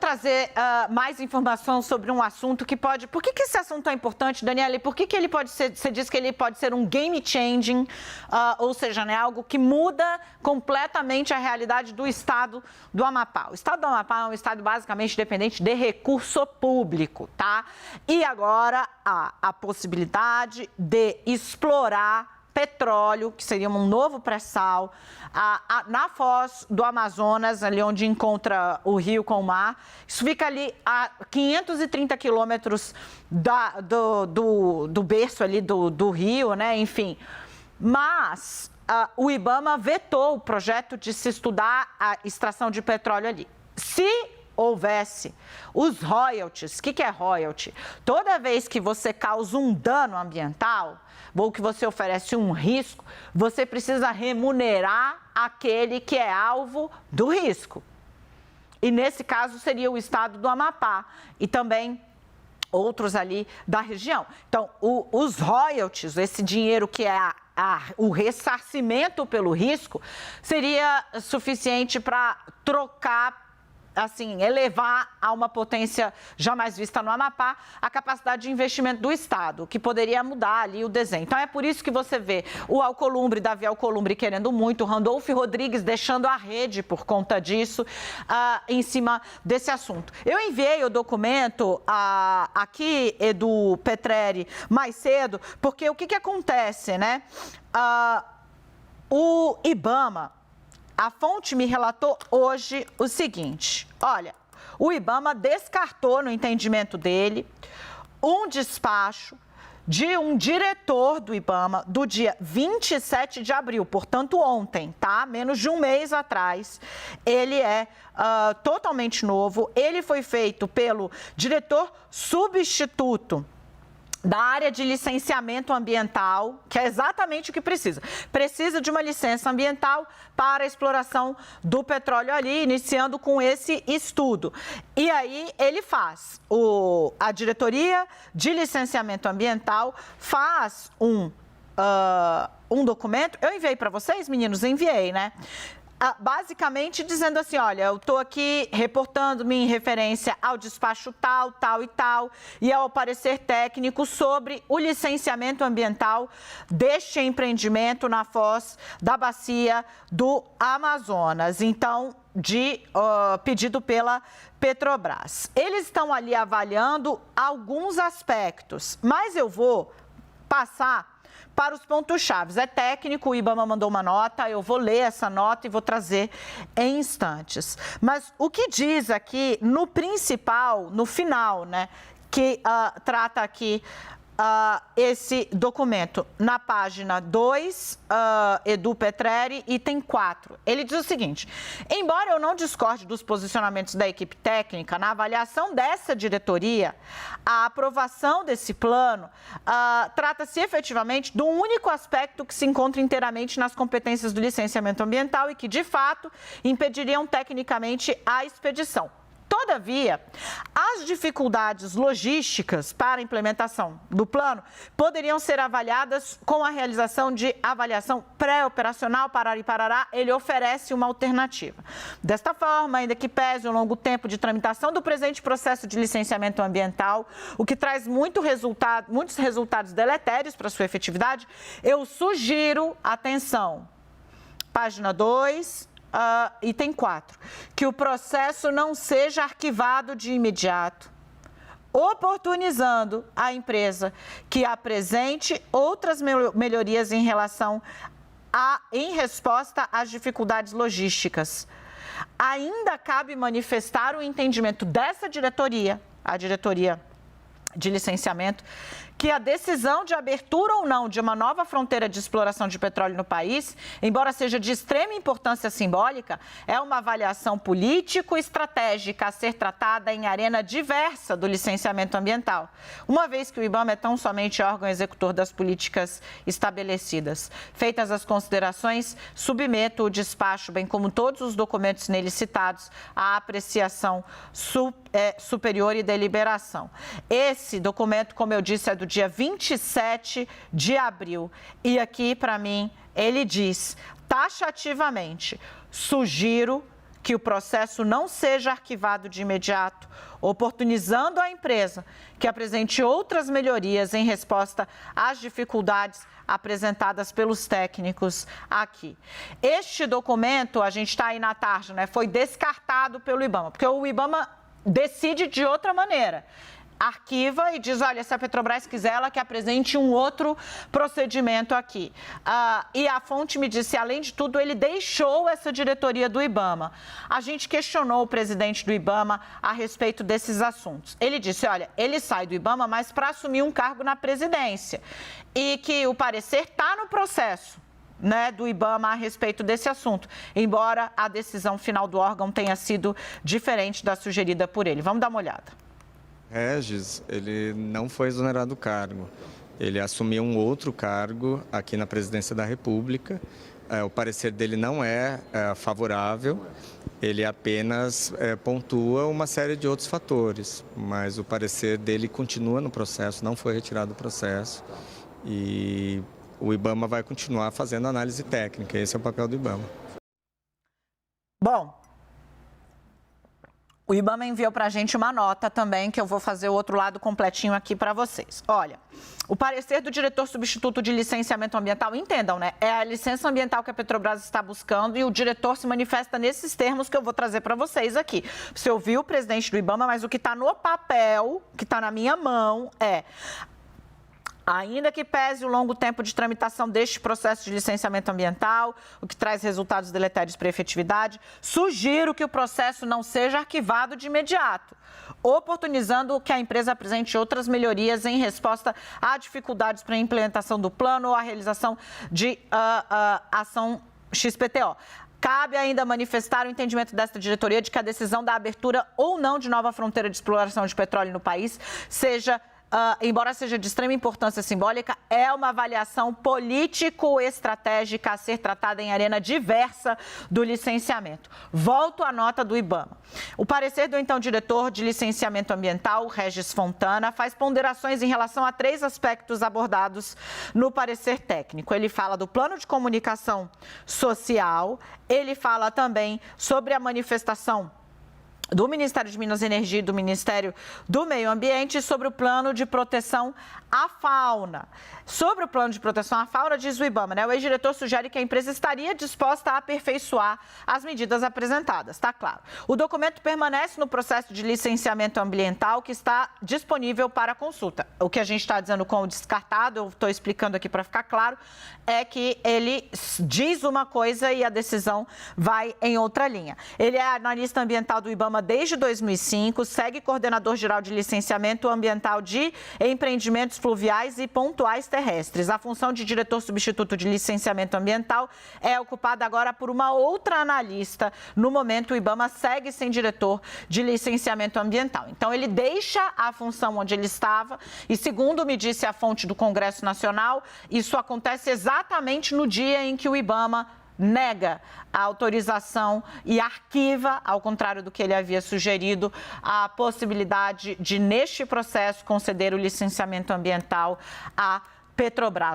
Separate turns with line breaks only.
trazer mais informação sobre um assunto que pode... Por que esse assunto é importante, Daniela? Por que ele pode ser... Você diz que ele pode ser um game changing, ou seja, né, algo que muda completamente a realidade do estado do Amapá. O estado do Amapá é um estado basicamente dependente de recurso público, tá? E agora há a possibilidade de explorar petróleo, que seria um novo pré-sal, na foz do Amazonas, ali onde encontra o rio com o mar. Isso fica ali a 530 quilômetros do berço ali do rio, né? Enfim. Mas o IBAMA vetou o projeto de se estudar a extração de petróleo ali. Se houvesse os royalties, o que é royalty? Toda vez que você causa um dano ambiental, ou que você oferece um risco, você precisa remunerar aquele que é alvo do risco. E nesse caso seria o estado do Amapá e também outros ali da região. Então, os royalties, esse dinheiro que é o ressarcimento pelo risco, seria suficiente para trocar, assim, elevar a uma potência jamais vista no Amapá a capacidade de investimento do Estado, que poderia mudar ali o desenho. Então, é por isso que você vê o Alcolumbre, Davi Alcolumbre querendo muito, o Randolfo Rodrigues deixando a rede por conta disso, em cima desse assunto. Eu enviei o documento aqui, Edu Petreri, mais cedo, porque o que acontece, né? O IBAMA, a fonte me relatou hoje o seguinte: olha, o IBAMA descartou, no entendimento dele, um despacho de um diretor do IBAMA do dia 27 de abril, portanto ontem, tá? Menos de um mês atrás. Ele é totalmente novo, ele foi feito pelo diretor substituto da área de licenciamento ambiental, que é exatamente o que precisa. Precisa de uma licença ambiental para a exploração do petróleo ali, iniciando com esse estudo. E aí ele faz, a diretoria de licenciamento ambiental faz um documento. Eu enviei para vocês, meninos? Enviei, né? Basicamente dizendo assim, olha, eu estou aqui reportando-me em referência ao despacho tal, tal e tal, e ao parecer técnico sobre o licenciamento ambiental deste empreendimento na foz da bacia do Amazonas, então, pedido pela Petrobras. Eles estão ali avaliando alguns aspectos, mas eu vou passar para os pontos-chave. É técnico, o IBAMA mandou uma nota, eu vou ler essa nota e vou trazer em instantes. Mas o que diz aqui, no principal, no final, né, que trata aqui esse documento, na página 2, Edu Petreri, item 4. Ele diz o seguinte: embora eu não discorde dos posicionamentos da equipe técnica, na avaliação dessa diretoria, a aprovação desse plano trata-se efetivamente de um único aspecto que se encontra inteiramente nas competências do licenciamento ambiental e que, de fato, impediriam tecnicamente a expedição. Todavia, as dificuldades logísticas para a implementação do plano poderiam ser avaliadas com a realização de avaliação pré-operacional. Parará, ele oferece uma alternativa. Desta forma, ainda que pese o longo tempo de tramitação do presente processo de licenciamento ambiental, o que traz muitos resultados deletérios para sua efetividade, eu sugiro, atenção, página 2, item 4, que o processo não seja arquivado de imediato, oportunizando a empresa que apresente outras melhorias em resposta às dificuldades logísticas. Ainda cabe manifestar o entendimento dessa diretoria, a diretoria de licenciamento, que a decisão de abertura ou não de uma nova fronteira de exploração de petróleo no país, embora seja de extrema importância simbólica, é uma avaliação político-estratégica a ser tratada em arena diversa do licenciamento ambiental, uma vez que o IBAMA é tão somente órgão executor das políticas estabelecidas. Feitas as considerações, submeto o despacho, bem como todos os documentos nele citados, à apreciação superior e deliberação. Esse documento, como eu disse, é do dia 27 de abril. E aqui, para mim, ele diz taxativamente: sugiro que o processo não seja arquivado de imediato, oportunizando à empresa que apresente outras melhorias em resposta às dificuldades apresentadas pelos técnicos aqui. Este documento, a gente está aí na tarde, né, foi descartado pelo IBAMA, porque o IBAMA decide de outra maneira. Arquiva e diz, olha, se a Petrobras quiser, ela que apresente um outro procedimento aqui. E a fonte me disse, além de tudo, ele deixou essa diretoria do IBAMA. A gente questionou o presidente do IBAMA a respeito desses assuntos. Ele disse, olha, ele sai do IBAMA, mas para assumir um cargo na presidência. E que o parecer está no processo, né, do IBAMA a respeito desse assunto, embora a decisão final do órgão tenha sido diferente da sugerida por ele. Vamos dar uma olhada.
Regis, ele não foi exonerado do cargo. Ele assumiu um outro cargo aqui na Presidência da República. O parecer dele não é favorável, ele apenas pontua uma série de outros fatores, mas o parecer dele continua no processo, não foi retirado do processo e o IBAMA vai continuar fazendo análise técnica, esse é o papel do IBAMA.
Bom, o IBAMA enviou para a gente uma nota também, que eu vou fazer o outro lado completinho aqui para vocês. Olha, o parecer do diretor substituto de licenciamento ambiental, entendam, né? É a licença ambiental que a Petrobras está buscando e o diretor se manifesta nesses termos que eu vou trazer para vocês aqui. Você ouviu o presidente do IBAMA, mas o que está no papel, que está na minha mão, é... Ainda que pese o longo tempo de tramitação deste processo de licenciamento ambiental, o que traz resultados deletérios para a efetividade, sugiro que o processo não seja arquivado de imediato, oportunizando que a empresa apresente outras melhorias em resposta a dificuldades para a implementação do plano ou a realização de ação XPTO. Cabe ainda manifestar o entendimento desta diretoria de que a decisão da abertura ou não de nova fronteira de exploração de petróleo no país seja... embora seja de extrema importância simbólica, é uma avaliação político-estratégica a ser tratada em arena diversa do licenciamento. Volto à nota do IBAMA. O parecer do então diretor de licenciamento ambiental, Regis Fontana, faz ponderações em relação a 3 aspectos abordados no parecer técnico. Ele fala do plano de comunicação social, ele fala também sobre a manifestação do Ministério de Minas e Energia e do Ministério do Meio Ambiente sobre o plano de proteção à fauna. Sobre o plano de proteção à fauna, diz o IBAMA, né? O ex-diretor sugere que a empresa estaria disposta a aperfeiçoar as medidas apresentadas, está claro. O documento permanece no processo de licenciamento ambiental que está disponível para consulta. O que a gente está dizendo com o descartado, eu estou explicando aqui para ficar claro, é que ele diz uma coisa e a decisão vai em outra linha. Ele é analista ambiental do IBAMA desde 2005, segue coordenador geral de licenciamento ambiental de empreendimentos fluviais e pontuais terrestres. A função de diretor substituto de licenciamento ambiental é ocupada agora por uma outra analista. No momento, o IBAMA segue sem diretor de licenciamento ambiental. Então, ele deixa a função onde ele estava e, segundo me disse a fonte do Congresso Nacional, isso acontece exatamente no dia em que o IBAMA nega a autorização e arquiva, ao contrário do que ele havia sugerido, a possibilidade de, neste processo, conceder o licenciamento ambiental à Petrobras.